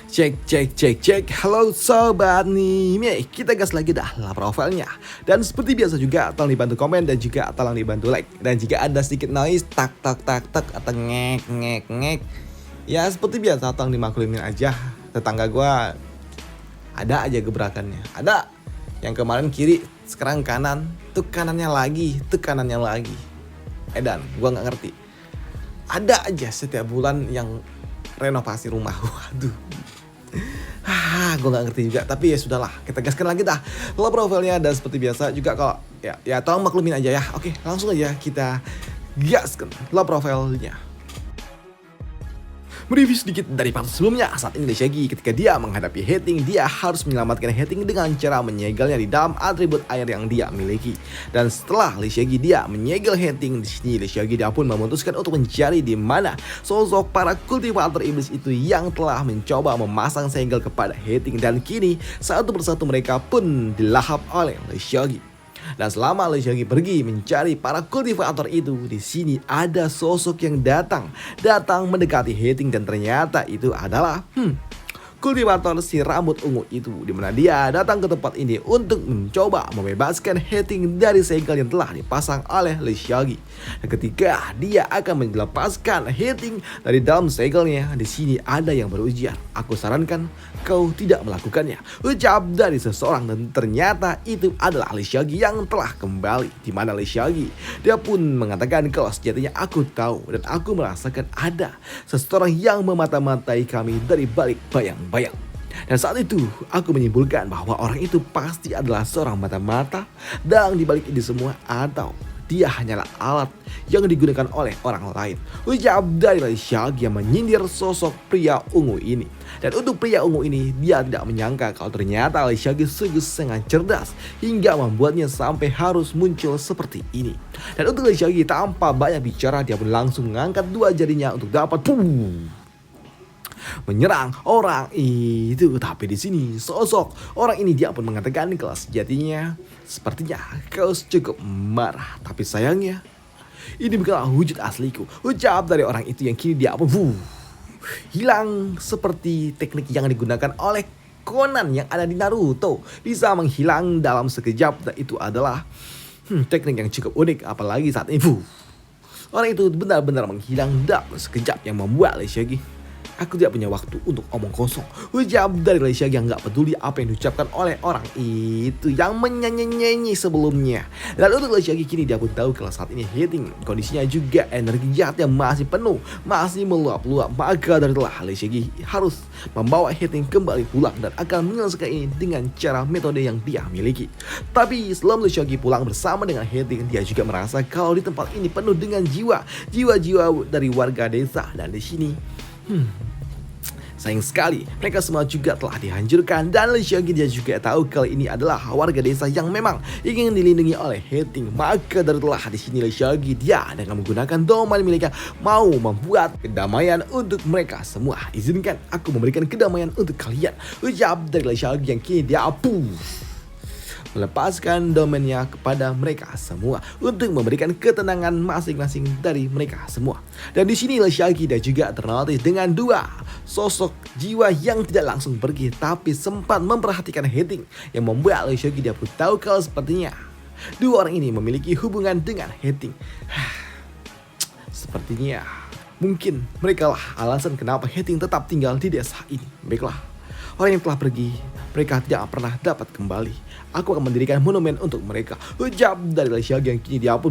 Cek cek cek cek. Halo sobat nih, kita gas lagi dah lah profilnya. Dan seperti biasa juga tolong dibantu komen dan juga tolong dibantu like. Dan jika ada sedikit noise tak tak tak tak atau ngek ngek ngek, ya seperti biasa tolong dimaklumin aja. Tetangga gua ada aja gebrakannya. Ada yang kemarin kiri, sekarang kanan, tuh kanannya lagi, tuh kanannya lagi. Edan, gua nggak ngerti. Ada aja setiap bulan yang renovasi rumah. Waduh. Gue gak ngerti juga, tapi ya sudahlah, kita gaskan lagi dah lo profilnya. Dan seperti biasa juga kalau ya tolong maklumin aja ya. Oke, langsung aja kita gaskan lo profilnya. Mereview sedikit dari part sebelumnya. Saat ini Lesiagi ketika dia menghadapi Hating, dia harus menyelamatkan Hating dengan cara menyegelnya di dalam atribut air yang dia miliki. Dan setelah Lesiagi dia menyegel Hating, di sini Lesiagi dia pun memutuskan untuk mencari di mana sosok para kultivator iblis itu yang telah mencoba memasang segel kepada Hating. Dan kini satu persatu mereka pun dilahap oleh Lesiagi. Dan selama Lesiagi pergi mencari para kultivator itu, di sini ada sosok yang datang mendekati Hating, dan ternyata itu adalah kultivator si rambut ungu itu, dimana dia datang ke tempat ini untuk mencoba membebaskan Hating dari segel yang telah dipasang oleh Lesiagi. Dan ketika dia akan melepaskan Hating dari dalam segelnya, di sini ada yang berujar, "Aku sarankan kau tidak melakukannya," ucap dari seseorang. Dan ternyata itu adalah Lesiagi yang telah kembali, dimana Lesiagi dia pun mengatakan kalau sejatinya aku tahu dan aku merasakan ada seseorang yang memata-matai kami dari balik bayang-bayang. Dan saat itu aku menyimpulkan bahwa orang itu pasti adalah seorang mata-mata dan dibalik ini semua, atau dia hanyalah alat yang digunakan oleh orang lain, ucap dari Lesiagi yang menyindir sosok pria ungu ini. Dan untuk pria ungu ini, dia tidak menyangka kalau ternyata Lesiagi sangat cerdas hingga membuatnya sampai harus muncul seperti ini. Dan untuk Lesiagi tanpa banyak bicara, dia pun langsung mengangkat dua jarinya untuk dapat menyerang orang itu. Tapi di sini sosok orang ini dia pun mengatakan kalau sejatinya sepertinya kau cukup marah, tapi sayangnya ini bukanlah wujud asliku, ucap dari orang itu yang kini dia pun hilang seperti teknik yang digunakan oleh Conan yang ada di Naruto, bisa menghilang dalam sekejap. Dan itu adalah teknik yang cukup unik, apalagi saat ini orang itu benar-benar menghilang dalam sekejap yang membuat Lesiagi, "Aku tidak punya waktu untuk omong kosong," ucap dari Lesiagi yang gak peduli apa yang diucapkan oleh orang itu yang menyanyi-nyanyi sebelumnya. Dan untuk Lesiagi kini dia pun tahu kalau saat ini Hating kondisinya juga energi jahatnya masih penuh, masih meluap-luap. Maka dari itulah Lesiagi harus membawa Hating kembali pulang dan akan menyelesaikan ini dengan cara metode yang dia miliki. Tapi sebelum Lesiagi pulang bersama dengan Hating, dia juga merasa kalau di tempat ini penuh dengan jiwa-jiwa dari warga desa. Dan di sini sayang sekali mereka semua juga telah dihancurkan. Dan Lesiagi dia juga tahu kalau ini adalah warga desa yang memang ingin dilindungi oleh Hating. Maka dari itulah di sini Lesiagi dia dengan menggunakan domain miliknya mau membuat kedamaian untuk mereka semua. "Izinkan aku memberikan kedamaian untuk kalian," ucap dari Lesiagi yang kini dia melepaskan domainnya kepada mereka semua untuk memberikan ketenangan masing-masing dari mereka semua. Dan di sini Lesiagi dia juga ternotis dengan dua sosok jiwa yang tidak langsung pergi tapi sempat memperhatikan Hating, yang membuat Lesiagi dia pun tahu kalau sepertinya dua orang ini memiliki hubungan dengan Hating. Sepertinya mungkin mereka lah alasan kenapa Hating tetap tinggal di desa ini. Baiklah, orang yang telah pergi, mereka tidak pernah dapat kembali. Aku akan mendirikan monumen untuk mereka, ucap dari Lesiagi yang kini dia pun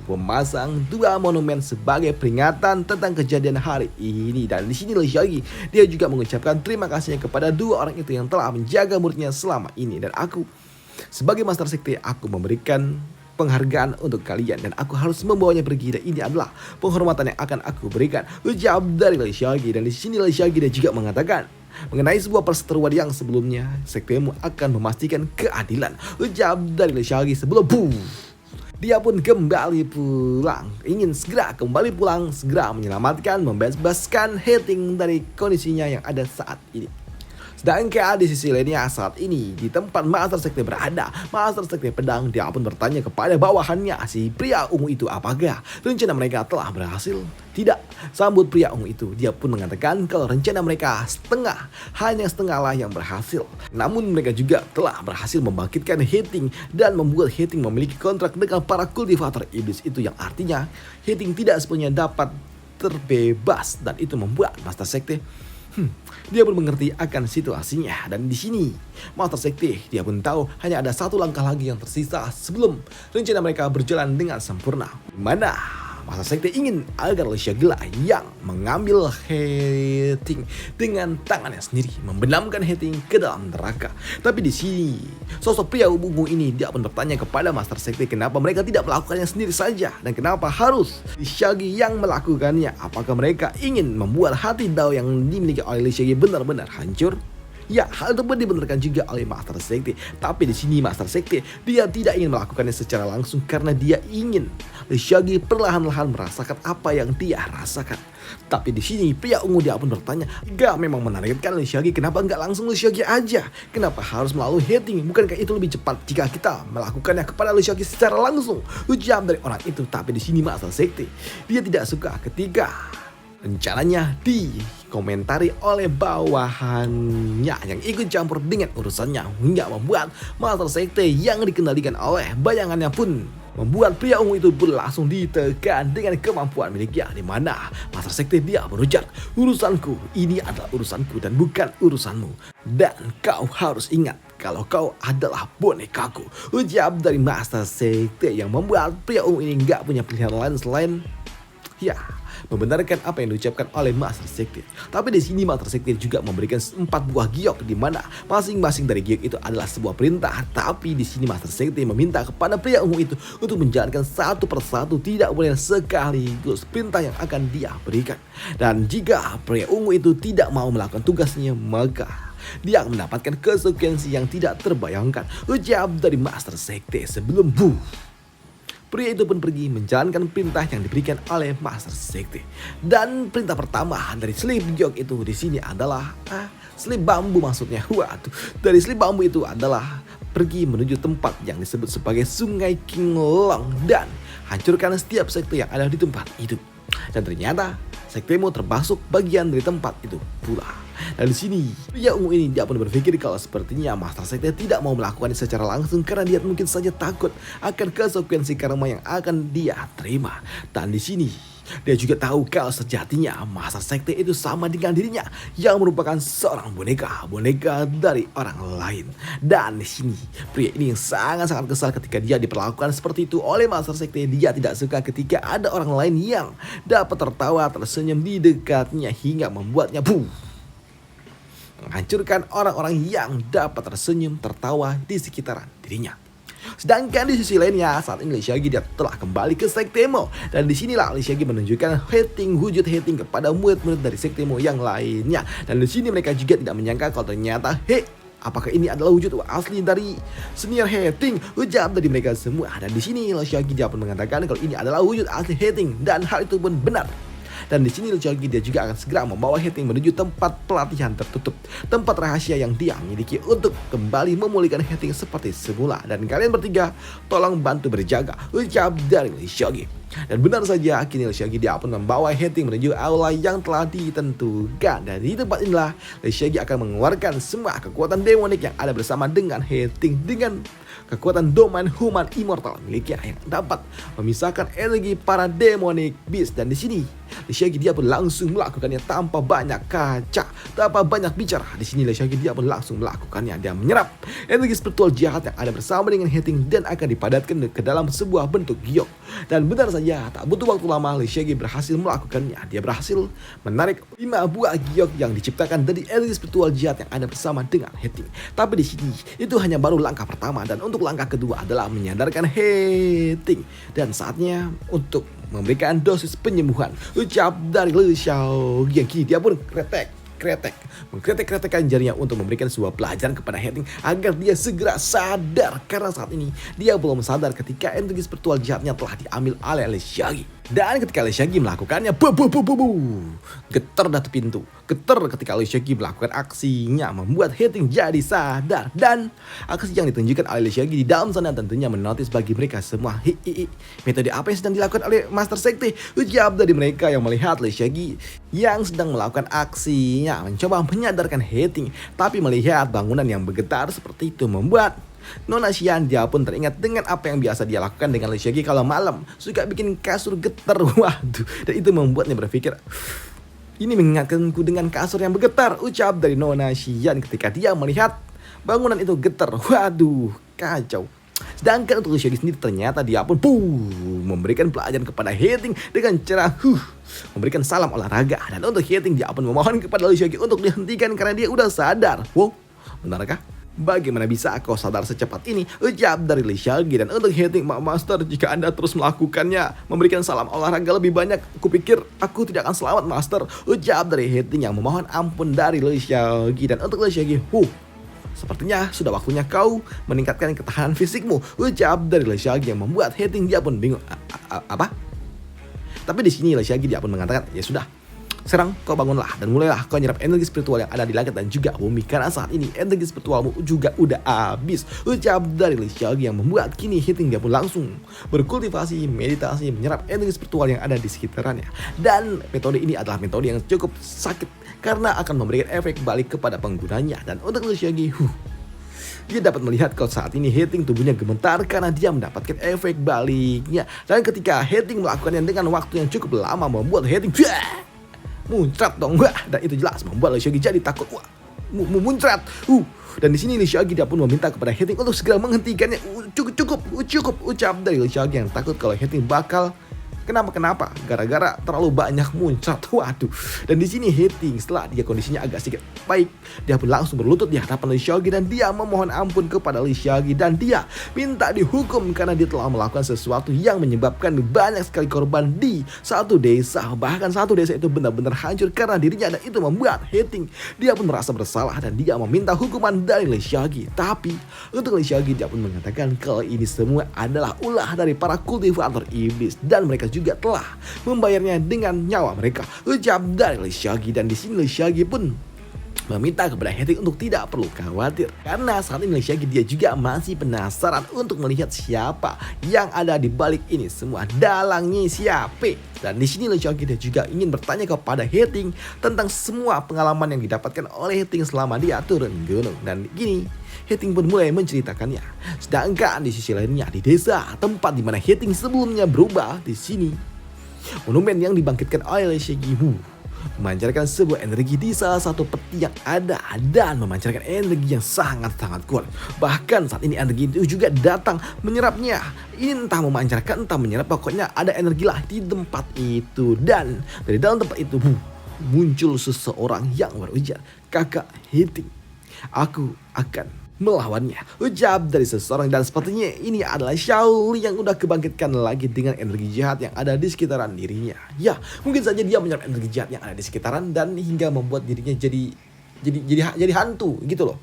memasang dua monumen sebagai peringatan tentang kejadian hari ini. Dan di sini Lesiagi dia juga mengucapkan terima kasihnya kepada dua orang itu yang telah menjaga muridnya selama ini. Dan aku sebagai Master Sekte, aku memberikan penghargaan untuk kalian dan aku harus membawanya pergi, dan ini adalah penghormatan yang akan aku berikan, ucap dari Lesiagi. Dan di sini Lesiagi dia juga mengatakan mengenai sebuah perseteruan yang sebelumnya, sektemu akan memastikan keadilan, ucap dari Lesiagi sebelum dia pun kembali pulang, ingin segera kembali pulang, segera menyelamatkan, membebaskan Hating dari kondisinya yang ada saat ini. Sedangkan di sisi lainnya saat ini di tempat Master Sekte berada, Master Sekte Pedang dia pun bertanya kepada bawahannya si pria ungu itu apakah rencana mereka telah berhasil. Tidak, sambut pria ungu itu. Dia pun mengatakan kalau rencana mereka hanya setengah lah yang berhasil. Namun mereka juga telah berhasil membangkitkan Hating dan membuat Hating memiliki kontrak dengan para kultivator iblis itu, yang artinya Hating tidak sepenuhnya dapat terbebas, dan itu membuat Master Sekte dia pun mengerti akan situasinya. Dan di sini Master Sekte dia pun tahu hanya ada satu langkah lagi yang tersisa sebelum rencana mereka berjalan dengan sempurna, mana Master Sekte ingin agar Lesiagila yang mengambil Hating dengan tangannya sendiri, membenamkan Hating ke dalam neraka. Tapi di sini sosok pria ungu ini dia pun bertanya kepada Master Sekte kenapa mereka tidak melakukannya sendiri saja dan kenapa harus Lesiagi yang melakukannya. Apakah mereka ingin membuat hati Dao yang dimiliki oleh Lesiagi benar-benar hancur? Ya, hal itu pun dibenarkan juga oleh Master Sekte. Tapi di sini Master Sekte dia tidak ingin melakukannya secara langsung karena dia ingin Lesiagi perlahan-lahan merasakan apa yang dia rasakan. Tapi di sini pria ungu dia pun bertanya, "Gak memang menargetkan Lesiagi, kenapa nggak langsung Lesiagi aja? Kenapa harus melalui Hating? Bukankah itu lebih cepat jika kita melakukannya kepada Lesiagi secara langsung?" Ujar dari orang itu. Tapi di sini Master Sekte dia tidak suka ketika rencananya dikomentari oleh bawahannya yang ikut campur dengan urusannya, hingga membuat Master Sekte yang dikendalikan oleh bayangannya pun membuat pria ungu itu pun langsung ditekan dengan kemampuan miliknya, di mana Master Sekte dia berujar, "Urusanku ini adalah urusanku dan bukan urusanmu, dan kau harus ingat kalau kau adalah bonekaku," ujar dari Master Sekte yang membuat pria ungu ini nggak punya pilihan lain selain membenarkan apa yang diucapkan oleh Master Sekte. Tapi di sini Master Sekte juga memberikan 4 buah giok, di mana masing-masing dari giok itu adalah sebuah perintah. Tapi di sini Master Sekte meminta kepada pria ungu itu untuk menjalankan satu persatu, tidak boleh sekaligus perintah yang akan dia berikan. Dan jika pria ungu itu tidak mau melakukan tugasnya, maka dia akan mendapatkan konsekuensi yang tidak terbayangkan, ujar dari Master Sekte. Sebelum pria itu pun pergi menjalankan perintah yang diberikan oleh Master Sekte. Dan perintah pertama dari slip giok itu di sini adalah slip bambu maksudnya. Waduh, dari slip bambu itu adalah pergi menuju tempat yang disebut sebagai Sungai Kinglong dan hancurkan setiap sekte yang ada di tempat itu. Dan ternyata sektemu termasuk bagian dari tempat itu pula. Dan di sini pria ungu ini dia pun berpikir kalau sepertinya Master Sekte tidak mau melakukannya secara langsung karena dia mungkin saja takut akan konsekuensi karma yang akan dia terima. Dan di sini dia juga tahu kalau sejatinya Master Sekte itu sama dengan dirinya yang merupakan seorang boneka dari orang lain. Dan di sini pria ini sangat-sangat kesal ketika dia diperlakukan seperti itu oleh Master Sekte. Dia tidak suka ketika ada orang lain yang dapat tertawa tersenyum di dekatnya hingga membuatnya menghancurkan orang-orang yang dapat tersenyum tertawa di sekitaran dirinya. Sedangkan di sisi lainnya saat ini Lesiagi dia telah kembali ke sektemu, dan disinilah Lesiagi menunjukkan wujud Hating kepada murid-murid dari sektemu yang lainnya. Dan di sini mereka juga tidak menyangka kalau ternyata apakah ini adalah wujud asli dari senior Hating, ujar dari mereka semua. Dan di sini Lesiagi dia pun mengatakan kalau ini adalah wujud asli Hating dan hal itu pun benar. Dan di sini Lesiagi dia juga akan segera membawa Hating menuju tempat pelatihan tertutup, tempat rahasia yang dia miliki untuk kembali memulihkan Hating seperti semula. Dan kalian bertiga tolong bantu berjaga, ucap dari Lesiagi. Dan benar saja kini Lesiagi dia pun membawa Hating menuju aula yang telah ditentukan. Dan di tempat inilah Lesiagi akan mengeluarkan semua kekuatan demonik yang ada bersama dengan Hating, dengan kekuatan domain human immortal miliknya yang dapat memisahkan energi para demonic beast. Dan di sini Lesiagi dia pun langsung melakukannya tanpa banyak kaca, tanpa banyak bicara. Di sini Lesiagi dia pun langsung melakukannya. Dia menyerap energi spiritual jahat yang ada bersama dengan Hating dan akan dipadatkan ke dalam sebuah bentuk giok. Dan benar saja tak butuh waktu lama Lesiagi berhasil melakukannya. Dia berhasil menarik 5 buah giok yang diciptakan dari energi spiritual jahat yang ada bersama dengan Hating. Tapi di sini itu hanya baru langkah pertama, dan untuk langkah kedua adalah menyadarkan Hating dan saatnya untuk memberikan dosis penyembuhan, ucap dari Lesiagi yang kini dia pun mengkretek-kretekkan jarinya untuk memberikan sebuah pelajaran kepada Hating agar dia segera sadar, karena saat ini dia belum sadar ketika energi spiritual jahatnya telah diambil oleh Lesiagi. Dan ketika Lesiagi melakukannya, getar datu pintu, getar ketika Lee Seok-gi melakukan aksinya membuat Hating jadi sadar. Dan aksi yang ditunjukkan oleh Lee Seok-gi di dalam sana tentunya menotis bagi mereka semua. Metode apa yang sedang dilakukan oleh Master Sekte? Ucap dari mereka yang melihat Lee Seok-gi yang sedang melakukan aksinya mencoba menyadarkan Hating, tapi melihat bangunan yang bergetar seperti itu membuat Nona Xian dia pun teringat dengan apa yang biasa dia lakukan dengan Lee Seok-gi kalau malam, suka bikin kasur getar. Waduh, dan itu membuatnya berpikir, ini mengingatkanku dengan kasur yang bergetar, ucap dari Nona Xian ketika dia melihat bangunan itu getar. Waduh, kacau. Sedangkan untuk Lee Seok-gi sendiri ternyata dia pun memberikan pelajaran kepada Hating dengan cara memberikan salam olahraga. Dan untuk Hating dia pun memohon kepada Lee Seok-gi untuk dihentikan karena dia udah sadar. Wow, benarkah? Bagaimana bisa kau sadar secepat ini? Ucap dari Lee Seok-gi. Dan untuk Hating, Master, jika Anda terus melakukannya, memberikan salam olahraga lebih banyak, kupikir aku tidak akan selamat, Master. Ucap dari Hating yang memohon ampun dari Lee Seok-gi. Dan untuk Lee Seok-gi, sepertinya sudah waktunya kau meningkatkan ketahanan fisikmu. Ucap dari Lee Seok-gi yang membuat Hating dia pun bingung. Apa? Tapi di sini Lee Seok-gi dia pun mengatakan, ya sudah, sekarang kau bangunlah dan mulailah kau nyerap energi spiritual yang ada di langit dan juga bumi, karena saat ini energi spiritualmu juga udah habis. Ucap dari Lee Seok-gi yang membuat kini Hating dia pun langsung berkultivasi, meditasi, menyerap energi spiritual yang ada di sekitarnya. Dan metode ini adalah metode yang cukup sakit karena akan memberikan efek balik kepada penggunanya. Dan untuk Lee Seok-gi, dia dapat melihat kalau saat ini Hating tubuhnya gemetar karena dia mendapatkan efek baliknya. Dan ketika Hating melakukannya dengan waktu yang cukup lama membuat Hating muncrat dong, dan itu jelas membuat Lee Seok-gi jadi takut. Muncrat. Dan di sini Lee Seok-gi dia pun meminta kepada Hating untuk segera menghentikannya. Cukup, ucap dari Lee Seok-gi yang takut kalau Hating bakal kenapa gara-gara terlalu banyak muncrat. Waduh. Dan di sini Hating setelah dia kondisinya agak sedikit baik, dia pun langsung berlutut di hadapan Lee Seok-gi dan dia memohon ampun kepada Lee Seok-gi dan dia minta dihukum karena dia telah melakukan sesuatu yang menyebabkan banyak sekali korban di satu desa. Bahkan satu desa itu benar-benar hancur karena dirinya, dan itu membuat Hating dia pun merasa bersalah dan dia meminta hukuman dari Lee Seok-gi. Tapi untuk Lee Seok-gi dia pun mengatakan kalau ini semua adalah ulah dari para kultivator iblis dan mereka juga telah membayarnya dengan nyawa mereka. Ucap dari Lee Seok-gi. Dan di sini Lee Seok-gi pun meminta kepada Hating untuk tidak perlu khawatir karena saat ini Lee Seok-gi dia juga masih penasaran untuk melihat siapa yang ada di balik ini semua, dalangnya siapa. Dan di sini Lee Seok-gi dia juga ingin bertanya kepada Hating tentang semua pengalaman yang didapatkan oleh Hating selama dia turun gunung. Dan gini, Hating pun mulai menceritakannya. Sedangkan di sisi lainnya di desa tempat di mana Hating sebelumnya berubah, di sini monumen yang dibangkitkan oleh Lee Seok-gi memancarkan sebuah energi di salah satu peti yang ada dan memancarkan energi yang sangat-sangat kuat. Bahkan saat ini energi itu juga datang menyerapnya. Ini entah memancarkan entah menyerap, pokoknya ada energi lah di tempat itu. Dan dari dalam tempat itu muncul seseorang yang berujar, "Kakak Hating, aku akan melawannya," ucap dari seseorang. Dan sepertinya ini adalah Shaoli yang udah kebangkitkan lagi dengan energi jahat yang ada di sekitaran dirinya. Ya, mungkin saja dia menyerap energi jahat yang ada di sekitaran dan hingga membuat dirinya jadi hantu gitu loh.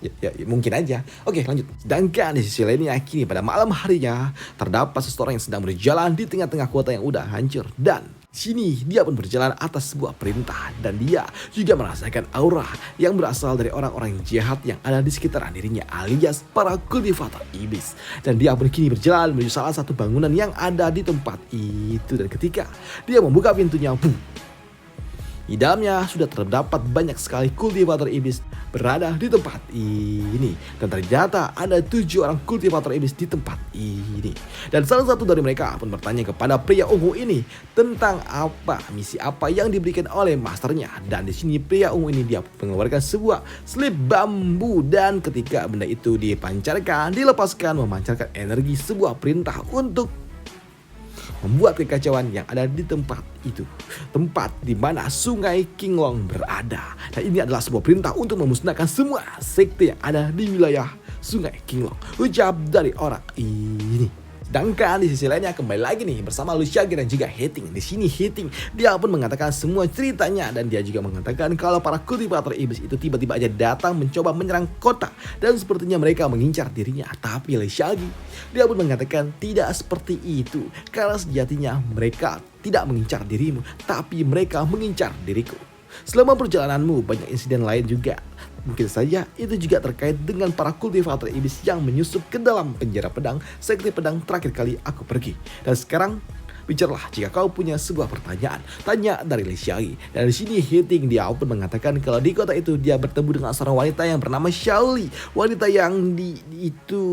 Ya, mungkin aja. Oke, lanjut. Sedangkan di sisi lainnya kini pada malam harinya terdapat seseorang yang sedang berjalan di tengah-tengah kota yang udah hancur. Dan sini dia pun berjalan atas sebuah perintah dan dia juga merasakan aura yang berasal dari orang-orang jahat yang ada di sekitaran dirinya alias para kultivator iblis. Dan dia pun kini berjalan menuju salah satu bangunan yang ada di tempat itu. Dan ketika dia membuka pintunya, di dalamnya sudah terdapat banyak sekali kultivator iblis berada di tempat ini. Dan ternyata ada 7 orang kultivator iblis di tempat ini. Dan salah satu dari mereka pun bertanya kepada pria ungu ini tentang misi apa yang diberikan oleh masternya. Dan di sini pria ungu ini dia mengeluarkan sebuah slip bambu. Dan ketika benda itu dilepaskan memancarkan energi sebuah perintah untuk membuat kekacauan yang ada di tempat itu. Tempat di mana sungai Qinglong berada. Dan ini adalah sebuah perintah untuk memusnahkan semua sekte yang ada di wilayah sungai Qinglong, ucap dari orang ini. Sedangkan di sisi lainnya kembali lagi nih bersama Lee Seok-gi dan juga Hating. Di sini Hating dia pun mengatakan semua ceritanya dan dia juga mengatakan kalau para kultivator iblis itu tiba-tiba aja datang mencoba menyerang kota dan sepertinya mereka mengincar dirinya. Tapi Lee Seok-gi dia pun mengatakan tidak seperti itu karena sejatinya mereka tidak mengincar dirimu tapi mereka mengincar diriku. Selama perjalananmu banyak insiden lain juga. Mungkin saja itu juga terkait dengan para kultivator iblis yang menyusup ke dalam penjara pedang sekte pedang terakhir kali aku pergi. Dan sekarang bicaralah jika kau punya sebuah pertanyaan. Tanya dari Lixiaoyi. Dan di sini Heting dia pun mengatakan kalau di kota itu dia bertemu dengan seorang wanita yang bernama Xiaoli. Wanita yang itu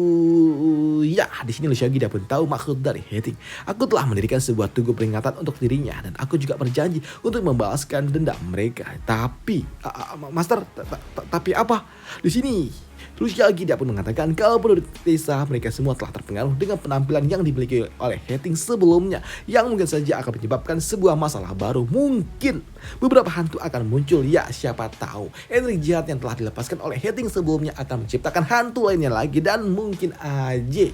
ya di sini Lixiaoyi dia pun tahu maksud dari Heting. Aku telah mendirikan sebuah tugu peringatan untuk dirinya dan aku juga berjanji untuk membalaskan dendam mereka. Tapi Master, tapi apa? Di sini Lixiaoyi dia pun mengatakan kalau menurut desa mereka semua telah terpengaruh dengan penampilan yang dimiliki oleh Heting sebelumnya yang mungkin saja akan menyebabkan sebuah masalah baru. Mungkin beberapa hantu akan muncul, ya siapa tahu energi jahat yang telah dilepaskan oleh Heting sebelumnya akan menciptakan hantu lainnya lagi dan mungkin aja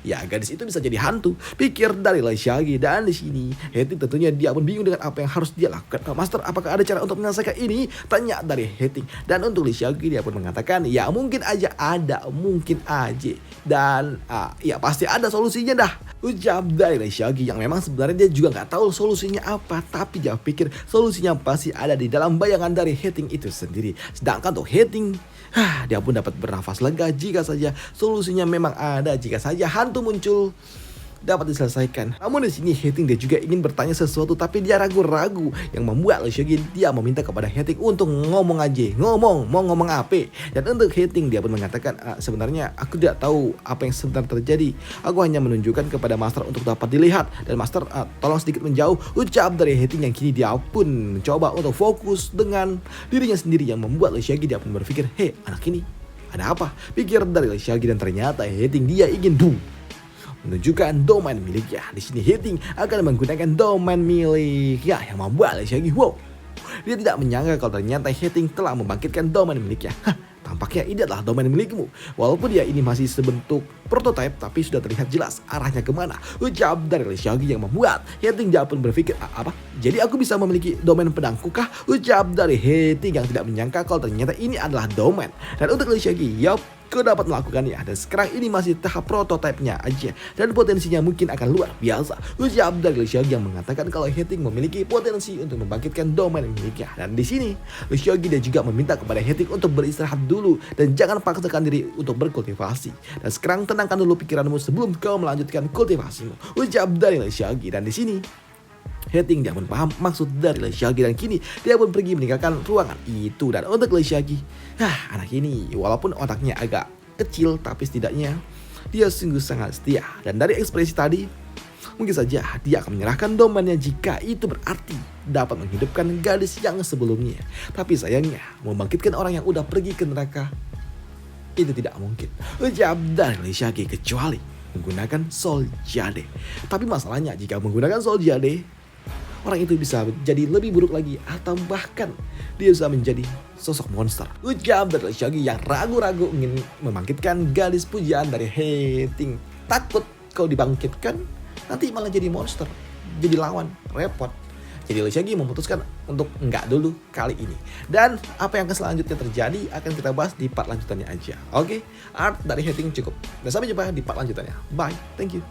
ya gadis itu bisa jadi hantu, pikir dari Lixiaoyi. Dan di sini Heting tentunya dia pun bingung dengan apa yang harus dia lakukan. Master, apakah ada cara untuk menyelesaikan ini? Tanya dari Heting. Dan untuk Lixiaoyi dia pun mengatakan ya mungkin aja ada, mungkin aja. Dan ya pasti ada solusinya dah. Ucap dari Lixiaoyi yang memang sebenarnya dia juga nggak tahu solusinya apa, tapi dia pikir solusinya pasti ada di dalam bayangan dari Heting itu sendiri. Sedangkan untuk Heting dia pun dapat bernafas lega jika saja solusinya memang ada, jika saja hantu muncul dapat diselesaikan. Namun di sini Heting dia juga ingin bertanya sesuatu tapi dia ragu-ragu yang membuat Lixiaoyi dia meminta kepada Heting untuk ngomong aja, mau ngomong apa. Dan untuk Heting dia pun mengatakan sebenarnya aku tidak tahu apa yang sebenarnya terjadi. Aku hanya menunjukkan kepada Master untuk dapat dilihat dan Master tolong sedikit menjauh. Ucap dari Heting yang kini dia pun mencoba untuk fokus dengan dirinya sendiri yang membuat Lixiaoyi dia pun berpikir, hei anak ini ada apa? Pikir dari Lixiaoyi dan ternyata Heting dia ingin menunjukkan domain miliknya. Di sini Heting akan menggunakan domain miliknya yang membuat Lixiaoyi wow. Dia tidak menyangka kalau ternyata Heting telah membangkitkan domain miliknya. Tampaknya ini adalah domain milikmu. Walaupun dia ini masih sebentuk prototipe tapi sudah terlihat jelas arahnya kemana. Ucap dari Lixiaoyi yang membuat Heting dia pun berpikir apa? Jadi aku bisa memiliki domain pedangku kah? Ucap dari Heting yang tidak menyangka kalau ternyata ini adalah domain. Dan untuk Lixiaoyi, yup, kau dapat melakukannya dan sekarang ini masih tahap prototipenya aja dan potensinya mungkin akan luar biasa. Ucap dari Lixiaoyi yang mengatakan kalau Heting memiliki potensi untuk membangkitkan domain miliknya. Dan di sini Lixiaoyi dia juga meminta kepada Heting untuk beristirahat dulu dan jangan paksakan diri untuk berkultivasi. Dan sekarang tenangkan dulu pikiranmu sebelum kau melanjutkan kultivasimu. Ucap dari Lixiaoyi. Dan di sini Heting dia pun paham maksud dari Lixiaoyi dan kini dia pun pergi meninggalkan ruangan itu. Dan untuk Lixiaoyi, anak ini walaupun otaknya agak kecil tapi setidaknya dia sungguh sangat setia. Dan dari ekspresi tadi mungkin saja dia akan menyerahkan domainnya jika itu berarti dapat menghidupkan gadis yang sebelumnya. Tapi sayangnya membangkitkan orang yang udah pergi ke neraka itu tidak mungkin. Ucap dari Lixiaoyi kecuali menggunakan Soul Jade. Tapi masalahnya jika menggunakan Soul Jade, orang itu bisa jadi lebih buruk lagi atau bahkan dia bisa menjadi sosok monster. Ucap dari Lixiaoyi yang ragu-ragu ingin membangkitkan gadis pujaan dari Heting. Takut kau dibangkitkan nanti malah jadi monster, jadi lawan, repot. Jadi Lixiaoyi memutuskan untuk enggak dulu kali ini. Dan apa yang selanjutnya terjadi akan kita bahas di part lanjutannya aja. Oke, art dari Heting cukup. Dan sampai jumpa di part lanjutannya. Bye, thank you.